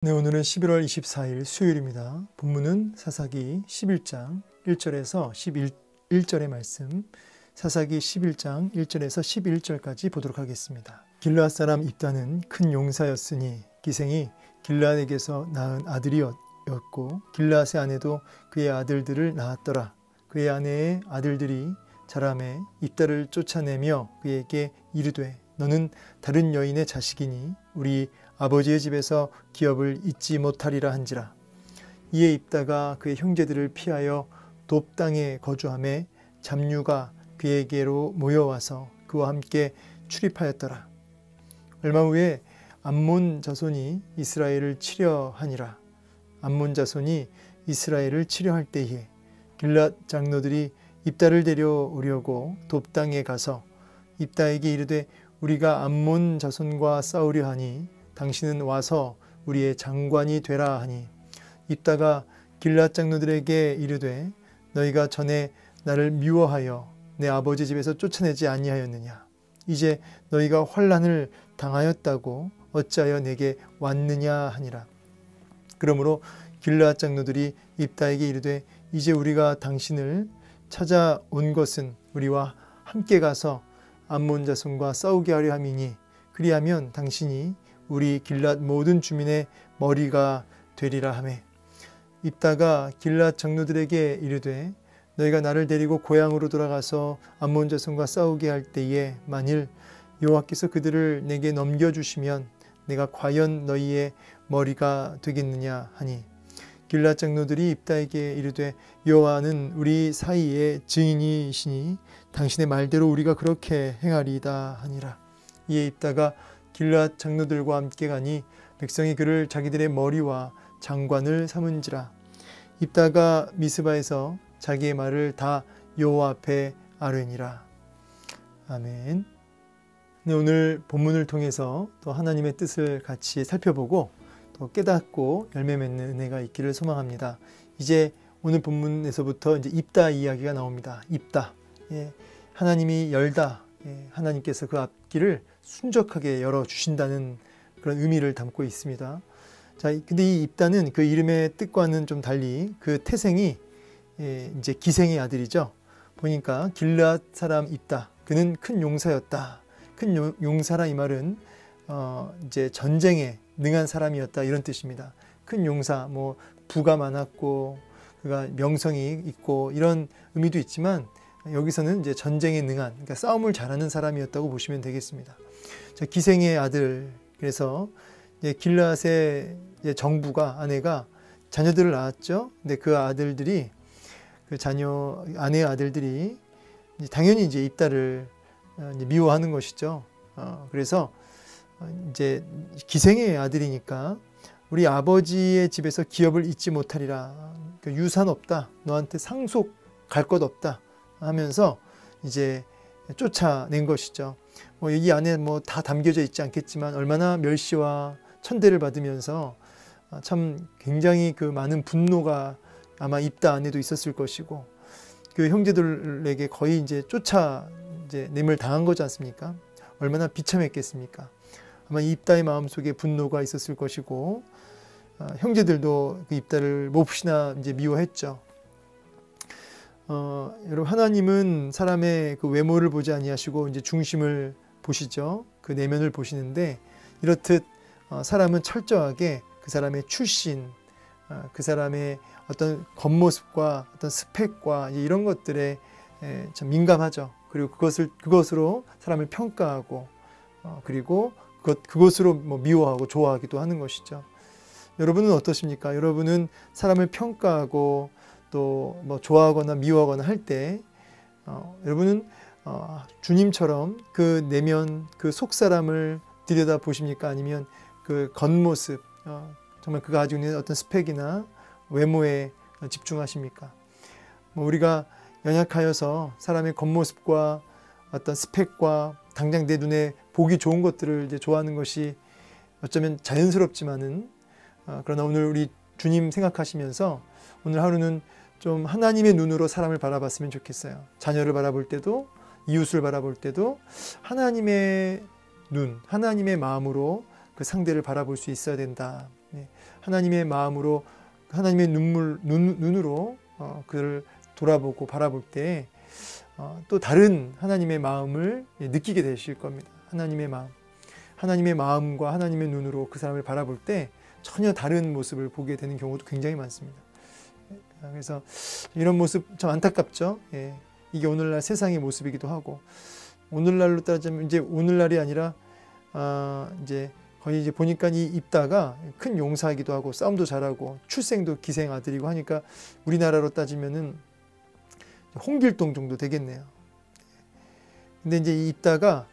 네, 오늘은 11월 24일 수요일입니다. 본문은 사사기 11장 1절에서 11절의 말씀, 사사기 11장 1절에서 11절까지 보도록 하겠습니다. 길르앗 사람 입다는 큰 용사였으니 기생이 길르앗에게서 낳은 아들이었고 길르앗의 아내도 그의 아들들을 낳았더라. 그의 아내의 아들들이 자라매 입다를 쫓아내며 그에게 이르되 너는 다른 여인의 자식이니 우리 아버지의 집에서 기업을 잊지 못하리라 한지라. 이에 입다가 그의 형제들을 피하여 돕 땅에 거주하매 잡류가 그에게로 모여와서 그와 함께 출입하였더라. 얼마 후에 암몬 자손이 이스라엘을 치려 하니라. 암몬 자손이 이스라엘을 치려 할 때에 길르앗 장로들이 입다를 데려오려고 돕 땅에 가서 입다에게 이르되 우리가 암몬 자손과 싸우려 하니 당신은 와서 우리의 장관이 되라 하니 입다가 길르앗 장로들에게 이르되 너희가 전에 나를 미워하여 내 아버지 집에서 쫓아내지 아니하였느냐. 이제 너희가 환난을 당하였다고 어찌하여 내게 왔느냐 하니라. 그러므로 길르앗 장로들이 입다에게 이르되 이제 우리가 당신을 찾아온 것은 우리와 함께 가서 암몬 자손과 싸우게 하려 함이니 그리하면 당신이 우리 길르앗 모든 주민의 머리가 되리라 하매 입다가 길르앗 장로들에게 이르되 너희가 나를 데리고 고향으로 돌아가서 암몬 자손과 싸우게 할 때에 만일 여호와께서 그들을 내게 넘겨주시면 내가 과연 너희의 머리가 되겠느냐 하니 길르앗 장로들이 입다에게 이르되 여호와는 우리 사이의 증인이시니 당신의 말대로 우리가 그렇게 행하리이다 하니라. 이에 입다가 길르앗 장로들과 함께 가니 백성이 그를 자기들의 머리와 장관을 삼은지라. 입다가 미스바에서 자기의 말을 다 여호와 앞에 아뢰니라. 아멘. 네, 오늘 본문을 통해서 또 하나님의 뜻을 같이 살펴보고 또 깨닫고 열매 맺는 은혜가 있기를 소망합니다. 이제 오늘 본문에서부터 이제 입다 이야기가 나옵니다. 입다. 예, 하나님이 열다. 예, 하나님께서 그 앞길을 순적하게 열어주신다는 그런 의미를 담고 있습니다. 자, 근데 이 입다는 그 이름의 뜻과는 좀 달리 그 태생이 이제 기생의 아들이죠. 보니까 길르앗 사람 입다. 그는 큰 용사였다. 큰 용사라 이 말은 이제 전쟁에 능한 사람이었다 이런 뜻입니다. 큰 용사, 뭐 부가 많았고 그가 명성이 있고 이런 의미도 있지만 여기서는 이제 전쟁에 능한, 그러니까 싸움을 잘하는 사람이었다고 보시면 되겠습니다. 자, 기생의 아들. 그래서 이제 길르앗의 정부가 아내가 자녀들을 낳았죠. 근데 그 아들들이 그 아내의 아들들이 당연히 이제 입다를 이제 미워하는 것이죠. 그래서 이제 기생의 아들이니까 우리 아버지의 집에서 기업을 잊지 못하리라. 그러니까 유산 없다. 너한테 상속 갈 것 없다. 하면서 이제 쫓아낸 것이죠. 뭐 이 안에 뭐 다 담겨져 있지 않겠지만 얼마나 멸시와 천대를 받으면서 참 굉장히 그 많은 분노가 아마 입다 안에도 있었을 것이고 그 형제들에게 거의 이제 쫓아내을 당한 거지 않습니까? 얼마나 비참했겠습니까? 아마 입다의 마음속에 분노가 있었을 것이고 형제들도 그 입다를 몹시나 이제 미워했죠. 여러분 하나님은 사람의 그 외모를 보지 아니하시고 이제 중심을 보시죠. 그 내면을 보시는데 이렇듯 사람은 철저하게 그 사람의 출신, 그 사람의 어떤 겉모습과 어떤 스펙과 이런 것들에 참 민감하죠. 그리고 그것으로 사람을 평가하고 그리고 그것으로 뭐 미워하고 좋아하기도 하는 것이죠. 여러분은 어떠십니까? 여러분은 사람을 평가하고 또 뭐 좋아하거나 미워하거나 할 때 여러분은 주님처럼 그 내면 그 속사람을 들여다 보십니까? 아니면 그 겉모습 정말 그가 가지고 있는 어떤 스펙이나 외모에 집중하십니까? 뭐 우리가 연약하여서 사람의 겉모습과 어떤 스펙과 당장 내 눈에 보기 좋은 것들을 이제 좋아하는 것이 어쩌면 자연스럽지만은 그러나 오늘 우리 주님 생각하시면서 오늘 하루는 좀 하나님의 눈으로 사람을 바라봤으면 좋겠어요. 자녀를 바라볼 때도 이웃을 바라볼 때도 하나님의 눈, 하나님의 마음으로 그 상대를 바라볼 수 있어야 된다. 하나님의 마음으로 하나님의 눈으로 그를 돌아보고 바라볼 때 또 다른 하나님의 마음을 느끼게 되실 겁니다. 하나님의 마음과 하나님의 눈으로 그 사람을 바라볼 때 전혀 다른 모습을 보게 되는 경우도 굉장히 많습니다. 그래서 이런 모습 참 안타깝죠. 이게 오늘날 세상의 모습이기도 하고, 오늘날로 따지면 이제 오늘날이 아니라 이제 거의 이제 보니까 이 입다가 큰 용사이기도 하고 싸움도 잘하고 출생도 기생 아들이고 하니까 우리나라로 따지면은 홍길동 정도 되겠네요. 근데 이제 이 입다가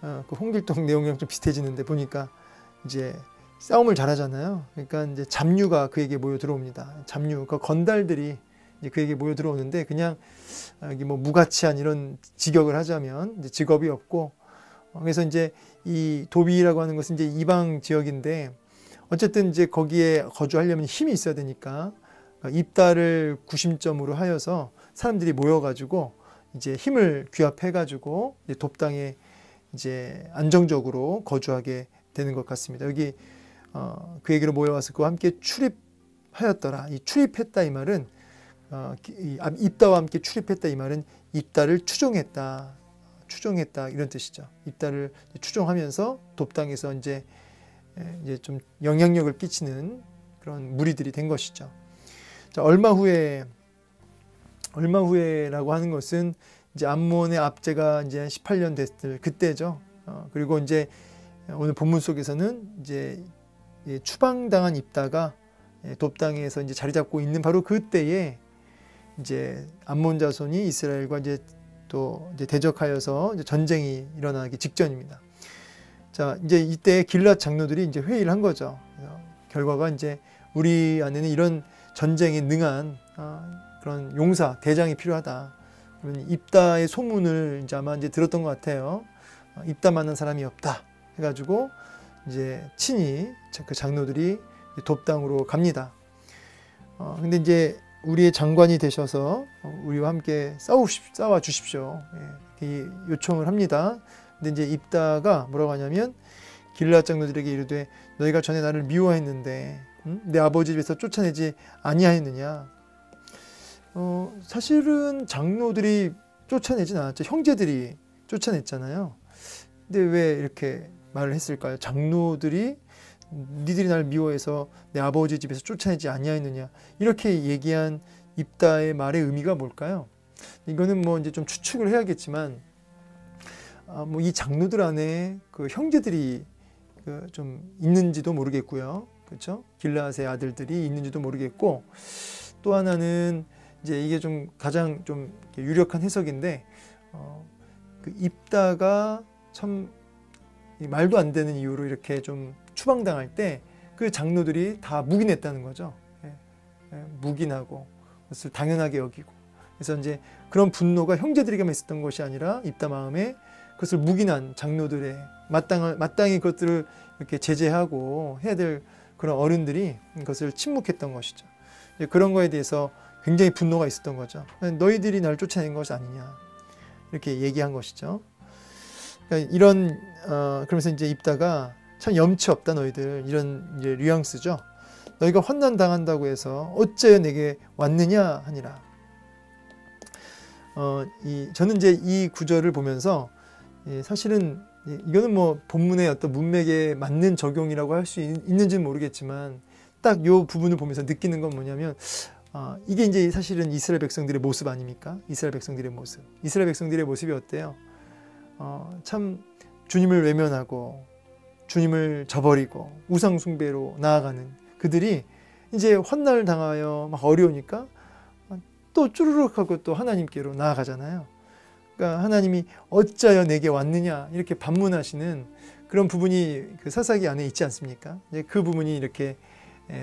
그 홍길동 내용이랑 좀 비슷해지는데 보니까 이제 싸움을 잘하잖아요. 그러니까 이제 잡류가 그에게 모여 들어옵니다. 잡류, 그 건달들이 이제 그에게 모여 들어오는데 그냥 여기 뭐 무가치한 이런 직역을 하자면 이제 직업이 없고, 그래서 이제 이 도비라고 하는 것은 이제 이방 지역인데 어쨌든 이제 거기에 거주하려면 힘이 있어야 되니까 입다를 구심점으로 하여서 사람들이 모여가지고 이제 힘을 규합해가지고 이제 돕당에 이제 안정적으로 거주하게 되는 것 같습니다. 여기 그에게로 모여와서 그와 함께 출입하였더라. 이 출입했다 이 말은 입다와 함께 출입했다 이 말은 입다를 추종했다 이런 뜻이죠. 입다를 추종하면서 돕당에서 이제 좀 영향력을 끼치는 그런 무리들이 된 것이죠. 자, 얼마 후에라고 하는 것은 이제 암몬의 압제가 이제 18년 됐을 그때죠. 그리고 이제 오늘 본문 속에서는 이제 추방당한 입다가 돕당에서 이제 자리 잡고 있는 바로 그때에 이제 암몬 자손이 이스라엘과 이제 또 이제 대적하여서 이제 전쟁이 일어나기 직전입니다. 자, 이제 이때 길앗 장로들이 이제 회의를 한 거죠. 결과가 이제 우리 안에는 이런 전쟁에 능한 그런 용사, 대장이 필요하다. 그러면 입다의 소문을 이제 아마 이제 들었던 것 같아요. 입다만한 사람이 없다. 해가지고 이제 친히 그 장로들이 돕당으로 갑니다. 근데 이제 우리의 장관이 되셔서 우리와 함께 싸워 주십시오. 이 요청을 합니다. 근데 이제 입다가 뭐라고 하냐면 길앗 장로들에게 이르되 너희가 전에 나를 미워했는데 내 아버지 집에서 쫓아내지 아니하였느냐. 사실은 장로들이 쫓아내진 않았죠. 형제들이 쫓아냈잖아요. 근데 왜 이렇게 말을 했을까요? 장로들이 니들이 날 미워해서 내 아버지 집에서 쫓아내지 아니하였느냐 이렇게 얘기한 입다의 말의 의미가 뭘까요? 이거는 뭐 이제 좀 추측을 해야겠지만 뭐 이 장로들 안에 그 형제들이 좀 있는지도 모르겠고요. 그렇죠? 길앗의 아들들이 있는지도 모르겠고, 또 하나는 이제 이게 좀 가장 좀 유력한 해석인데 그 입다가 참 말도 안 되는 이유로 이렇게 좀 추방당할 때 그 장로들이 다 묵인했다는 거죠. 묵인하고 그것을 당연하게 여기고, 그래서 이제 그런 분노가 형제들에게만 있었던 것이 아니라 입다 마음에 그것을 묵인한 장로들의 마땅히 그것들을 이렇게 제재하고 해야 될 그런 어른들이 그것을 침묵했던 것이죠. 그런 거에 대해서 굉장히 분노가 있었던 거죠. 너희들이 날 쫓아낸 것이 아니냐 이렇게 얘기한 것이죠. 그러니까 이런 그러면서 이제 입다가 참 염치 없다 너희들, 이런 이제 뉘앙스죠. 너희가 환난 당한다고 해서 어째 내게 왔느냐 하니라. 저는 이제 이 구절을 보면서 사실은 이거는 뭐 본문의 어떤 문맥에 맞는 적용이라고 할 수 있는지는 모르겠지만 딱 요 부분을 보면서 느끼는 건 뭐냐면 이게 이제 사실은 이스라엘 백성들의 모습 아닙니까? 이스라엘 백성들의 모습. 이스라엘 백성들의 모습이 어때요? 참 주님을 외면하고 주님을 저버리고 우상 숭배로 나아가는 그들이 이제 환난을 당하여 막 어려우니까 또 쭈르륵 하고 또 하나님께로 나아가잖아요. 그러니까 하나님이 어찌하여 내게 왔느냐 이렇게 반문하시는 그런 부분이 그 사사기 안에 있지 않습니까? 이제 그 부분이 이렇게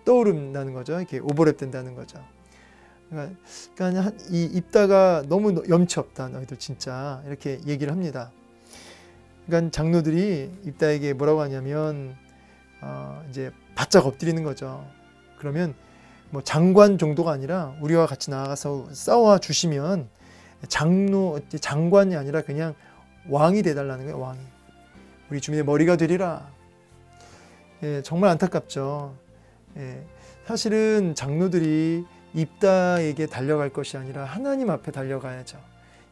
떠오른다는 거죠. 이렇게 오버랩된다는 거죠. 그러니까 이 입다가 너무 염치 없다 너희들 진짜 이렇게 얘기를 합니다. 그러니까 장로들이 입다에게 뭐라고 하냐면 이제 바짝 엎드리는 거죠. 그러면 뭐 장관 정도가 아니라 우리와 같이 나아가서 싸워 주시면 장관이 아니라 그냥 왕이 돼달라는 거예요. 왕이. 우리 주민의 머리가 되리라. 정말 안타깝죠. 예, 사실은 장로들이 입다에게 달려갈 것이 아니라 하나님 앞에 달려가야죠.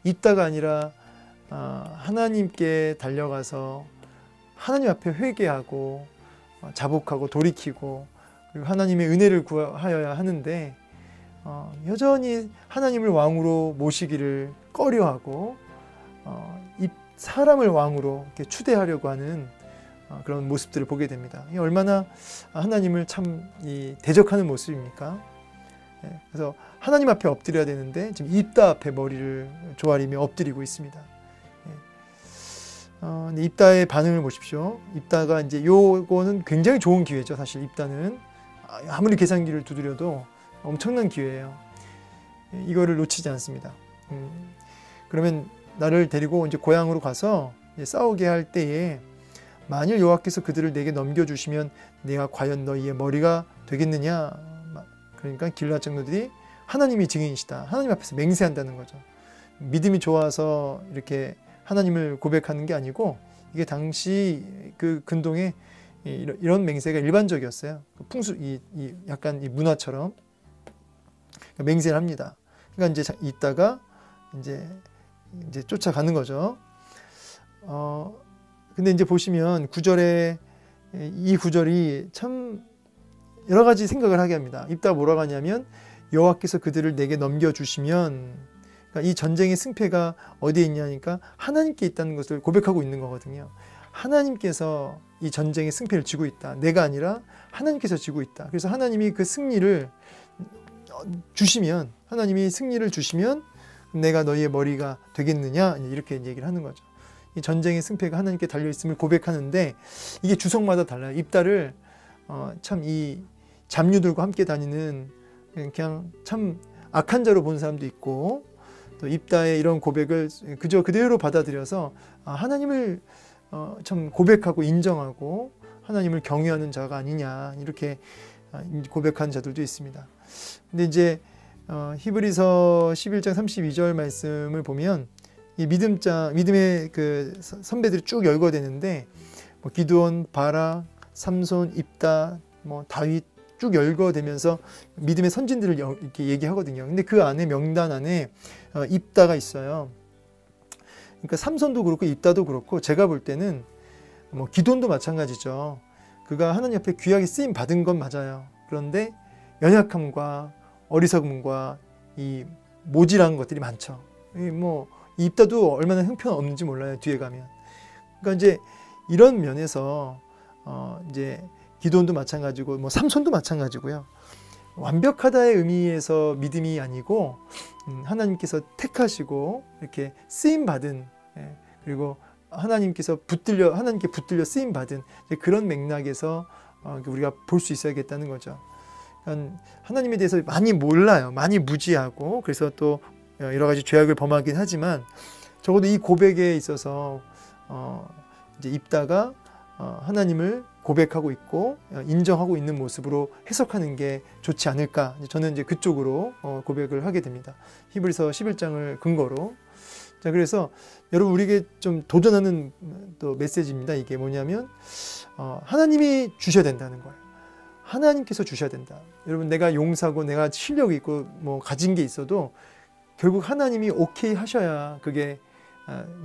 입다가 아니라 하나님께 달려가서 하나님 앞에 회개하고 자복하고 돌이키고 그리고 하나님의 은혜를 구하여야 하는데 여전히 하나님을 왕으로 모시기를 꺼려하고 사람을 왕으로 이렇게 추대하려고 하는 그런 모습들을 보게 됩니다. 얼마나 하나님을 참 대적하는 모습입니까? 그래서 하나님 앞에 엎드려야 되는데 지금 입다 앞에 머리를 조아리며 엎드리고 있습니다. 입다의 반응을 보십시오. 입다가 이제 요거는 굉장히 좋은 기회죠. 사실 입다는 아무리 계산기를 두드려도 엄청난 기회예요. 이거를 놓치지 않습니다. 그러면 나를 데리고 이제 고향으로 가서 이제 싸우게 할 때에 만일 여호와께서 그들을 내게 넘겨주시면 내가 과연 너희의 머리가 되겠느냐. 그러니까 길르앗 장로들이 하나님이 증인이시다. 하나님 앞에서 맹세한다는 거죠. 믿음이 좋아서 이렇게 하나님을 고백하는 게 아니고 이게 당시 그 근동에 이런 맹세가 일반적이었어요. 약간 이 문화처럼 맹세를 합니다. 그러니까 이제 있다가 이제 쫓아가는 거죠. 근데 이제 보시면 이 구절이 참 여러 가지 생각을 하게 합니다. 입다가 뭐라고 하냐면 여호와께서 그들을 내게 넘겨주시면, 그러니까 이 전쟁의 승패가 어디에 있냐니까 하나님께 있다는 것을 고백하고 있는 거거든요. 하나님께서 이 전쟁의 승패를 쥐고 있다. 내가 아니라 하나님께서 쥐고 있다. 그래서 하나님이 그 승리를 주시면, 하나님이 승리를 주시면 내가 너희의 머리가 되겠느냐, 이렇게 얘기를 하는 거죠. 이 전쟁의 승패가 하나님께 달려있음을 고백하는데 이게 주석마다 달라요. 입다를 참 이 잡류들과 함께 다니는 그냥 참 악한 자로 본 사람도 있고, 또 입다의 이런 고백을 그저 그대로 받아들여서 하나님을 참 고백하고 인정하고 하나님을 경외하는 자가 아니냐, 이렇게 고백하는 자들도 있습니다. 근데 이제 히브리서 11장 32절 말씀을 보면 이 믿음의 그 선배들이 쭉 열거되는데 뭐 기드온, 바락, 삼손, 입다, 뭐 다윗 쭉 열거되면서 믿음의 선진들을 이렇게 얘기하거든요. 근데 그 안에 명단 안에 입다가 있어요. 그러니까 삼손도 그렇고 입다도 그렇고 제가 볼 때는 뭐 기드온도 마찬가지죠. 그가 하나님 앞에 귀하게 쓰임 받은 건 맞아요. 그런데 연약함과 어리석음과 이 모질한 것들이 많죠. 뭐 입다도 얼마나 형편없는지 몰라요. 뒤에 가면. 그러니까 이제 이런 면에서 이제 기드온도 마찬가지고 뭐 삼손도 마찬가지고요. 완벽하다의 의미에서 믿음이 아니고 하나님께서 택하시고 이렇게 쓰임 받은, 그리고 하나님께 붙들려 쓰임 받은 그런 맥락에서 우리가 볼 수 있어야겠다는 거죠. 그러니까 하나님에 대해서 많이 몰라요. 많이 무지하고 그래서 또 여러 가지 죄악을 범하긴 하지만 적어도 이 고백에 있어서 이제 입다가 하나님을 고백하고 있고 인정하고 있는 모습으로 해석하는 게 좋지 않을까. 저는 이제 그쪽으로 고백을 하게 됩니다. 히브리서 11장을 근거로. 자, 그래서 여러분 우리에게 좀 도전하는 또 메시지입니다. 이게 뭐냐면 하나님이 주셔야 된다는 거예요. 하나님께서 주셔야 된다. 여러분 내가 용사고 내가 실력이 있고 뭐 가진 게 있어도 결국 하나님이 오케이 하셔야 그게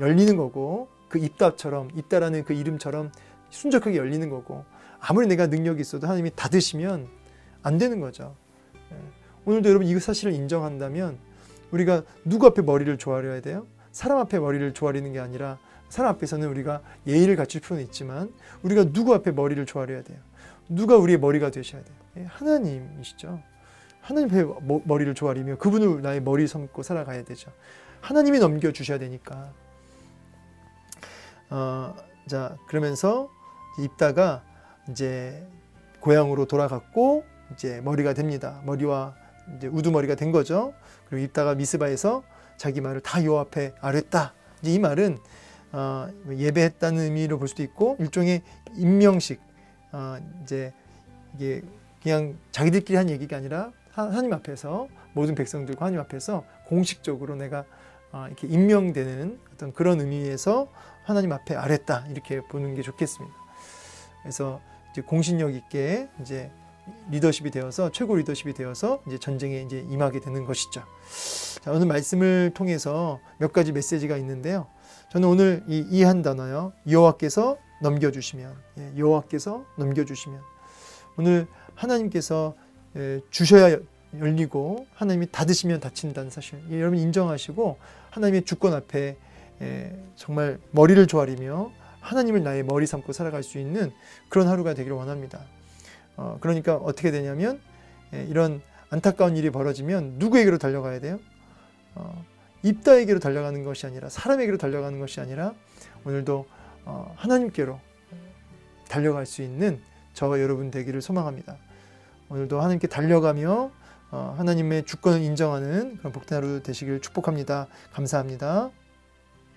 열리는 거고, 그 입다라는 그 이름처럼 순적하게 열리는 거고, 아무리 내가 능력이 있어도 하나님이 닫으시면 안 되는 거죠. 오늘도 여러분 이 사실을 인정한다면 우리가 누구 앞에 머리를 조아려야 돼요? 사람 앞에 머리를 조아리는 게 아니라, 사람 앞에서는 우리가 예의를 갖출 필요는 있지만 우리가 누구 앞에 머리를 조아려야 돼요? 누가 우리의 머리가 되셔야 돼요? 하나님이시죠. 하나님 앞에 머리를 조아리며 그분을 나의 머리 삼고 살아가야 되죠. 하나님이 넘겨주셔야 되니까. 자, 그러면서 입다가 이제 고향으로 돌아갔고 이제 머리가 됩니다. 머리와 이제 우두머리가 된 거죠. 그리고 입다가 미스바에서 자기 말을 다 여호와 앞에 아뢰었다. 이제 이 말은 예배했다는 의미로 볼 수도 있고 일종의 임명식, 이제 이게 그냥 자기들끼리 한 얘기가 아니라 하나님 앞에서, 모든 백성들과 하나님 앞에서 공식적으로 내가 이렇게 임명되는 어떤 그런 의미에서 하나님 앞에 아뢰었다, 이렇게 보는 게 좋겠습니다. 그래서 이제 공신력 있게 이제 리더십이 되어서 최고 리더십이 되어서 이제 전쟁에 이제 임하게 되는 것이죠. 자, 오늘 말씀을 통해서 몇 가지 메시지가 있는데요. 저는 오늘 이 한 단어요. 여호와께서 넘겨주시면, 여호와께서 넘겨주시면. 오늘 하나님께서 주셔야 열리고 하나님이 닫으시면 닫힌다는 사실, 여러분 인정하시고 하나님의 주권 앞에 정말 머리를 조아리며 하나님을 나의 머리 삼고 살아갈 수 있는 그런 하루가 되기를 원합니다. 그러니까 어떻게 되냐면 이런 안타까운 일이 벌어지면 누구에게로 달려가야 돼요? 입다에게로 달려가는 것이 아니라, 사람에게로 달려가는 것이 아니라 오늘도 하나님께로 달려갈 수 있는 저와 여러분 되기를 소망합니다. 오늘도 하나님께 달려가며 하나님의 주권을 인정하는 그런 복된 하루 되시길 축복합니다. 감사합니다.